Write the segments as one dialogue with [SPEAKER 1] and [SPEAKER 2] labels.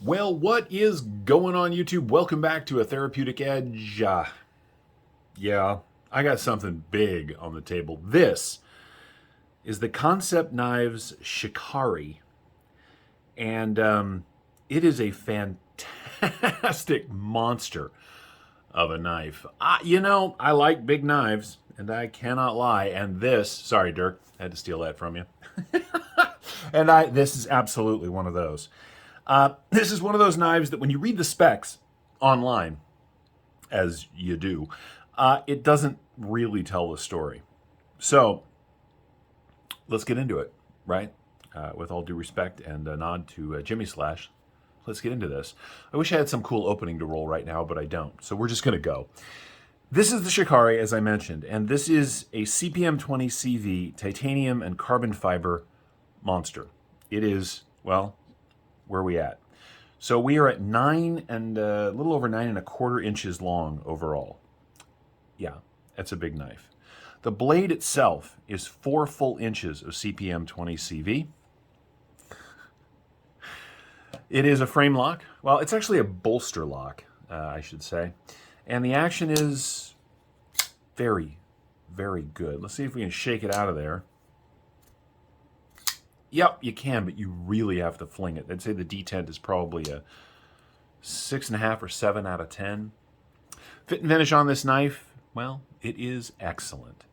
[SPEAKER 1] Well, what is going on, YouTube? Welcome back to A Therapeutic Edge. Yeah, I got something big on the table. This is the Kansept Knives Shikari, and it is a fantastic monster of a knife. I like big knives, and I cannot lie. And this, sorry, Dirk, I had to steal that from you. This is absolutely one of those. This is one of those knives that when you read the specs online, as you do, it doesn't really tell the story. So let's get into it, right? With all due respect and a nod to Jimmy Slash, let's get into this. I wish I had some cool opening to roll right now, but I don't. So we're just going to go. This is the Shikari, as I mentioned, and this is a CPM 20 CV titanium and carbon fiber monster. It is, well, where are we at? So we are at 9 and a little over 9.25 inches long overall. Yeah, that's a big knife. The blade itself is 4 full inches of CPM 20 CV. It is a frame lock. Well, it's actually a bolster lock, I should say. And the action is very, very good. Let's see if we can shake it out of there. Yep, you can, but you really have to fling it. I'd say the detent is probably a 6.5 or 7 out of 10. Fit and finish on this knife, well, it is excellent.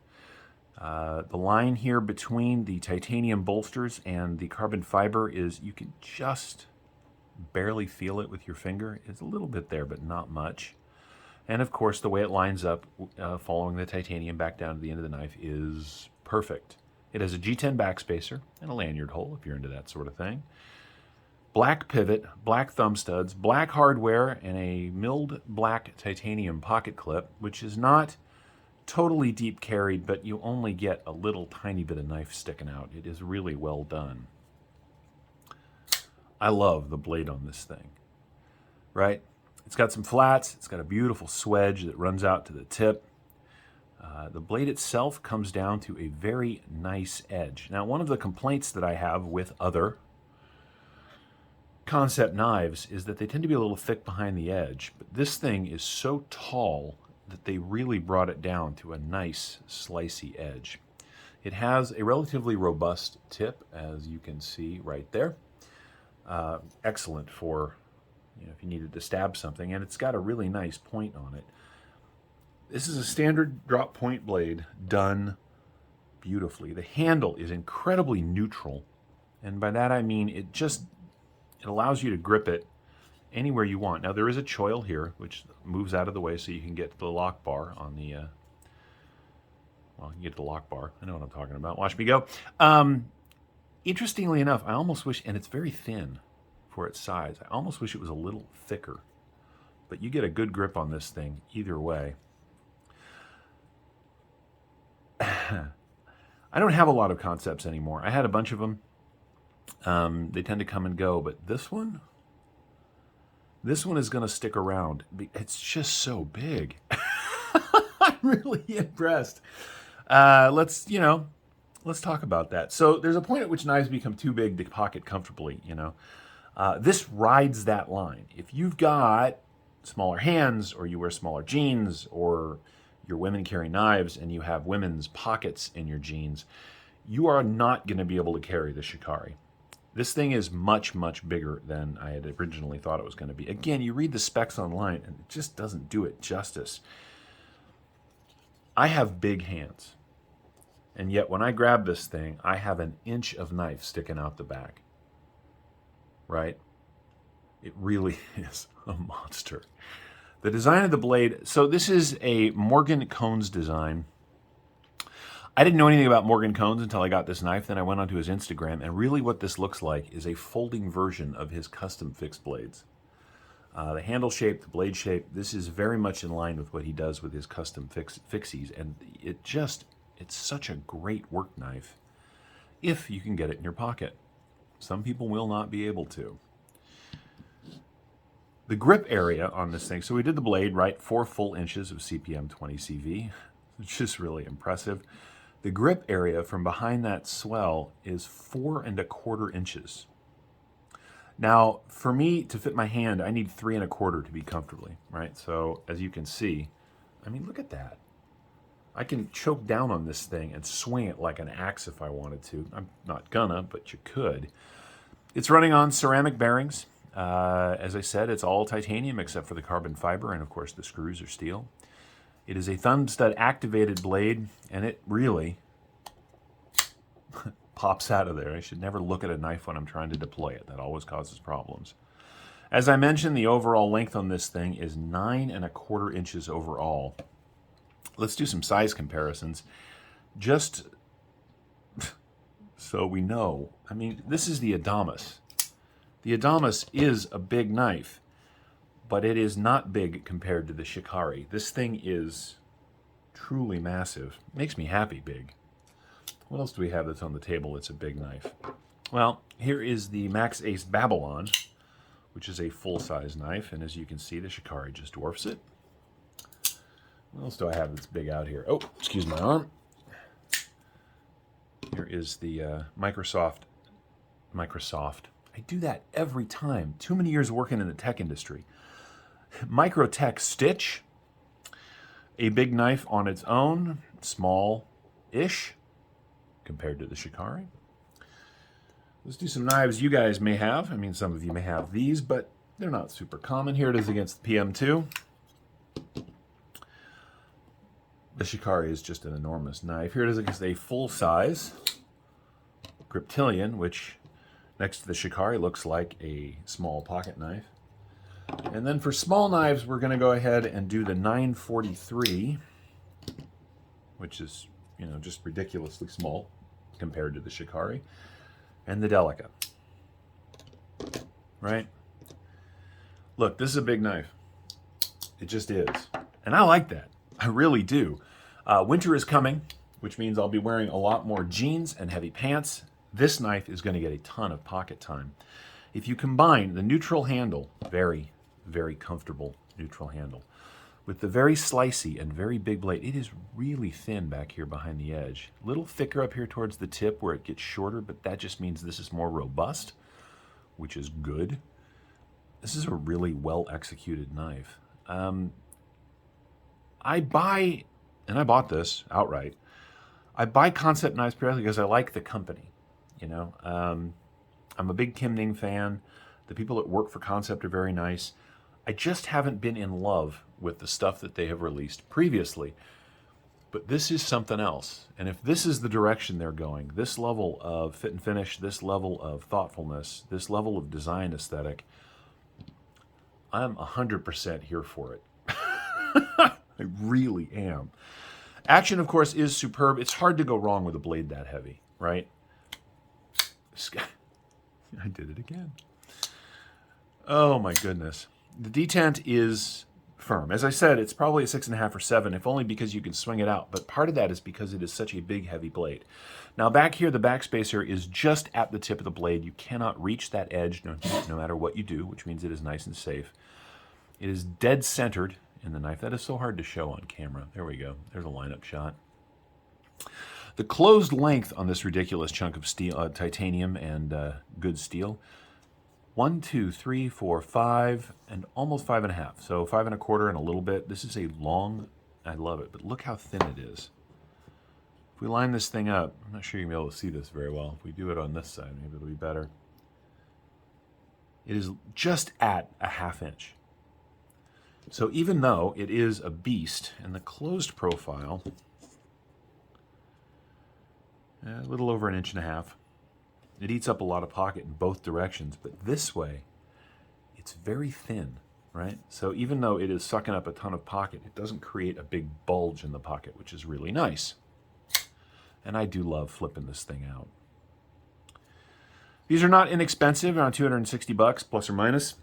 [SPEAKER 1] The line here between the titanium bolsters and the carbon fiber is, you can just barely feel it with your finger. It's a little bit there, but not much. And of course, the way it lines up following the titanium back down to the end of the knife is perfect. It has a G10 backspacer and a lanyard hole, if you're into that sort of thing. Black pivot, black thumb studs, black hardware, and a milled black titanium pocket clip, which is not totally deep carried, but you only get a little tiny bit of knife sticking out. It is really well done. I love the blade on this thing, right? It's got some flats. It's got a beautiful swedge that runs out to the tip. The blade itself comes down to a very nice edge. Now, one of the complaints that I have with other Kansept knives is that they tend to be a little thick behind the edge, but this thing is so tall that they really brought it down to a nice slicey edge. It has a relatively robust tip, as you can see right there. Excellent for, if you needed to stab something, and it's got a really nice point on it. This is a standard drop point blade done beautifully. The handle is incredibly neutral, and by that I mean it allows you to grip it anywhere you want. Now there is a choil here which moves out of the way so you can get to the lock bar on the well, you can get to the lock bar. I know what I'm talking about. Watch me go. Interestingly enough, I almost wish, and it's very thin for its size, I almost wish it was a little thicker, but you get a good grip on this thing either way. I don't have a lot of Kansepts anymore. I had a bunch of them. They tend to come and go, but this one is going to stick around. It's just so big. I'm really impressed. Let's talk about that. So there's a point at which knives become too big to pocket comfortably, This rides that line. If you've got smaller hands, or you wear smaller jeans, or your women carry knives and you have women's pockets in your jeans, you are not going to be able to carry the Shikari. This thing is much, much bigger than I had originally thought it was going to be. Again, you read the specs online and it just doesn't do it justice. I have big hands, and yet when I grab this thing, I have an inch of knife sticking out the back, right? It really is a monster. The design of the blade, so this is a Morgan Cones design. I didn't know anything about Morgan Cones until I got this knife. Then I went onto his Instagram, and really what this looks like is a folding version of his custom fixed blades. The handle shape, the blade shape, this is very much in line with what he does with his custom fixies, and it's such a great work knife if you can get it in your pocket. Some people will not be able to. The grip area on this thing, so we did the blade, right? 4 full inches of CPM 20 CV, which is really impressive. The grip area from behind that swell is 4.25 inches. Now, for me to fit my hand, I need 3 1/4 to be comfortably, right? So as you can see, I mean, look at that. I can choke down on this thing and swing it like an axe if I wanted to. I'm not gonna, but you could. It's running on ceramic bearings. As I said, it's all titanium except for the carbon fiber, and of course the screws are steel. It is a thumb stud activated blade, and it really pops out of there. I should never look at a knife when I'm trying to deploy it. That always causes problems. As I mentioned, the overall length on this thing is 9 1/4 inches overall. Let's do some size comparisons. Just so we know. I mean, this is the Adamas. The Adamas is a big knife, but it is not big compared to the Shikari. This thing is truly massive. Makes me happy big. What else do we have that's on the table that's a big knife? Well, here is the Max Ace Babylon, which is a full-size knife, and as you can see, the Shikari just dwarfs it. What else do I have that's big out here? Oh, excuse my arm. Here is the Microsoft. I do that every time. Too many years working in the tech industry. Microtech Stitch. A big knife on its own, small-ish compared to the Shikari. Let's do some knives you guys may have. I mean, some of you may have these, but they're not super common. Here it is against the PM2. The Shikari is just an enormous knife. Here it is against a full-size Griptilian, which next to the Shikari looks like a small pocket knife. And then for small knives, we're going to go ahead and do the 943, which is, you know, just ridiculously small compared to the Shikari, and the Delica. Right? Look, this is a big knife. It just is. And I like that. I really do. Winter is coming, which means I'll be wearing a lot more jeans and heavy pants. This knife is going to get a ton of pocket time. If you combine the neutral handle, very, very comfortable neutral handle, with the very slicey and very big blade, it is really thin back here behind the edge. A little thicker up here towards the tip where it gets shorter, but that just means this is more robust, which is good. This is a really well-executed knife. I bought this outright. I buy Kansept knives purely because I like the company. You know, I'm a big Kim Ning fan. The people that work for Kansept are very nice. I just haven't been in love with the stuff that they have released previously. But this is something else. And if this is the direction they're going, this level of fit and finish, this level of thoughtfulness, this level of design aesthetic, I'm 100% here for it. I really am. Action, of course, is superb. It's hard to go wrong with a blade that heavy, right? I did it again. Oh my goodness. The detent is firm. As I said, it's probably a 6.5 or 7, if only because you can swing it out. But part of that is because it is such a big, heavy blade. Now back here, the backspacer is just at the tip of the blade. You cannot reach that edge no matter what you do, which means it is nice and safe. It is dead centered in the knife. That is so hard to show on camera. There we go. There's a lineup shot. The closed length on this ridiculous chunk of steel, titanium and good steel, 1, 2, 3, 4, 5, and almost 5.5. So 5 1/4 and a little bit. This is a long, I love it, but look how thin it is. If we line this thing up, I'm not sure you're going to be able to see this very well. If we do it on this side, maybe it'll be better. It is just at a 1/2 inch. So even though it is a beast, and the closed profile, a little over 1.5 inches, it eats up a lot of pocket in both directions, but this way, it's very thin, right? So even though it is sucking up a ton of pocket, it doesn't create a big bulge in the pocket, which is really nice. And I do love flipping this thing out. These are not inexpensive, around $260 plus or minus.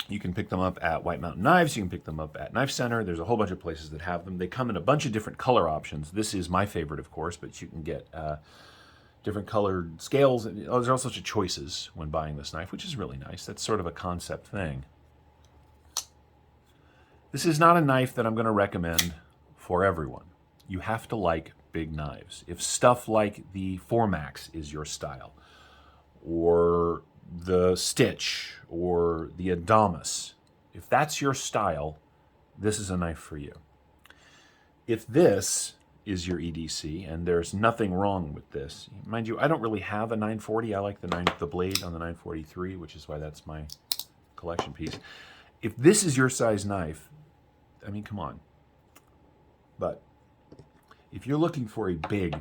[SPEAKER 1] You can pick them up at White Mountain Knives. You can pick them up at Knife Center. There's a whole bunch of places that have them. They come in a bunch of different color options. This is my favorite, of course, but you can get different colored scales. There's all sorts of choices when buying this knife, which is really nice. That's sort of a Kansept thing. This is not a knife that I'm going to recommend for everyone. You have to like big knives. If stuff like the 4 Max is your style, or the Stitch or the Adamas, if that's your style, this is a knife for you. If this is your EDC, and there's nothing wrong with this, mind you, I don't really have a 940. I like the blade on the 943, which is why that's my collection piece. If this is your size knife, I mean, come on. But if you're looking for a big,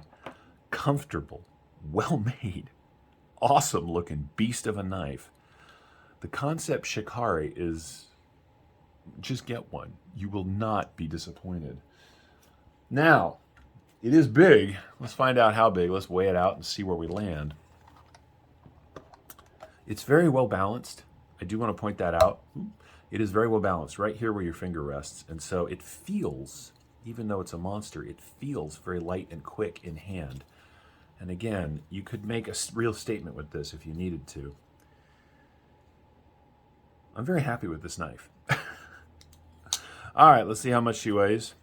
[SPEAKER 1] comfortable, well-made, awesome-looking beast of a knife, the Kansept Shikari is, just get one. You will not be disappointed. Now, it is big. Let's find out how big. Let's weigh it out and see where we land. It's very well balanced. I do want to point that out. It is very well balanced right here where your finger rests. And so it feels, even though it's a monster, it feels very light and quick in hand. And again, you could make a real statement with this if you needed to. I'm very happy with this knife. All right, let's see how much she weighs.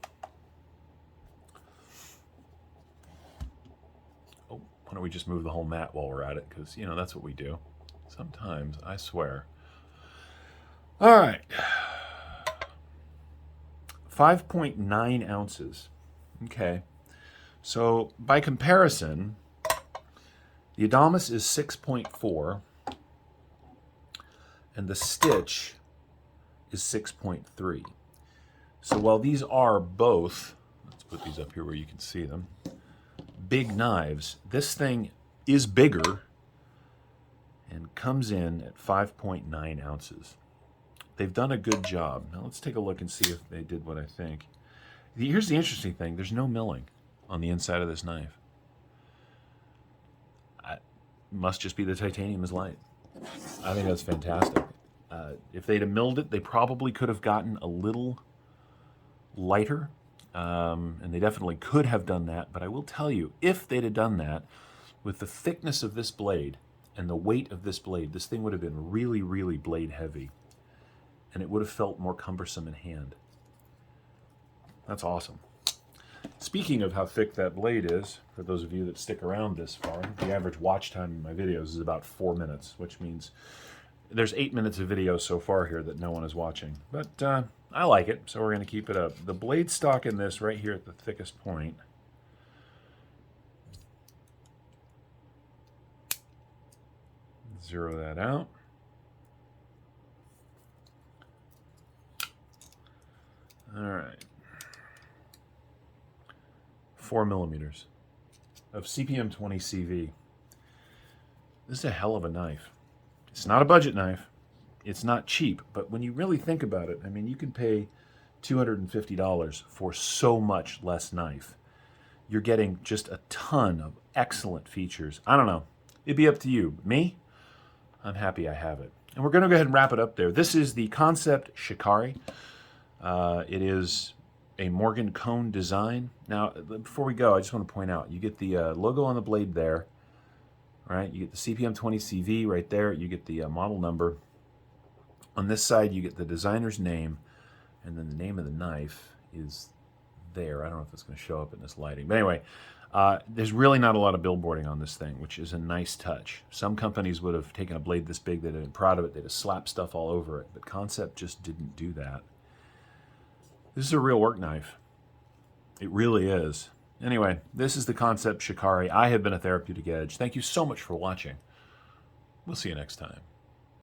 [SPEAKER 1] Oh, why don't we just move the whole mat while we're at it? Because, you know, that's what we do. Sometimes, I swear. All right. 5.9 ounces. Okay. So, by comparison, the Adamas is 6.4, and the Stitch is 6.3. So while these are both, let's put these up here where you can see them, big knives, this thing is bigger and comes in at 5.9 ounces. They've done a good job. Now let's take a look and see if they did what I think. Here's the interesting thing. There's no milling on the inside of this knife. Must just be the titanium is light. I think that's fantastic. If they'd have milled it, they probably could have gotten a little lighter, and they definitely could have done that. But I will tell you, if they'd have done that, with the thickness of this blade and the weight of this blade, this thing would have been really, really blade heavy, and it would have felt more cumbersome in hand. That's awesome. Speaking of how thick that blade is, for those of you that stick around this far, the average watch time in my videos is about 4 minutes, which means there's 8 minutes of video so far here that no one is watching. But I like it, so we're going to keep it up. The blade stock in this right here at the thickest point, zero that out. All right. 4 millimeters of CPM 20 CV. This is a hell of a knife. It's not a budget knife. It's not cheap, but when you really think about it, I mean, you can pay $250 for so much less knife. You're getting just a ton of excellent features. I don't know. It'd be up to you. Me? I'm happy I have it. And we're going to go ahead and wrap it up there. This is the Kansept Shikari. It is a Morgan Cone design. Now, before we go, I just want to point out, you get the logo on the blade there, right? You get the CPM 20 CV right there. You get the model number. On this side, you get the designer's name, and then the name of the knife is there. I don't know if it's going to show up in this lighting. But anyway, there's really not a lot of billboarding on this thing, which is a nice touch. Some companies would have taken a blade this big, they'd have been proud of it, they'd have slapped stuff all over it, but Kansept just didn't do that. This is a real work knife. It really is. Anyway, this is the Kansept Shikari. I have been a Therapeutic Edge. Thank you so much for watching. We'll see you next time.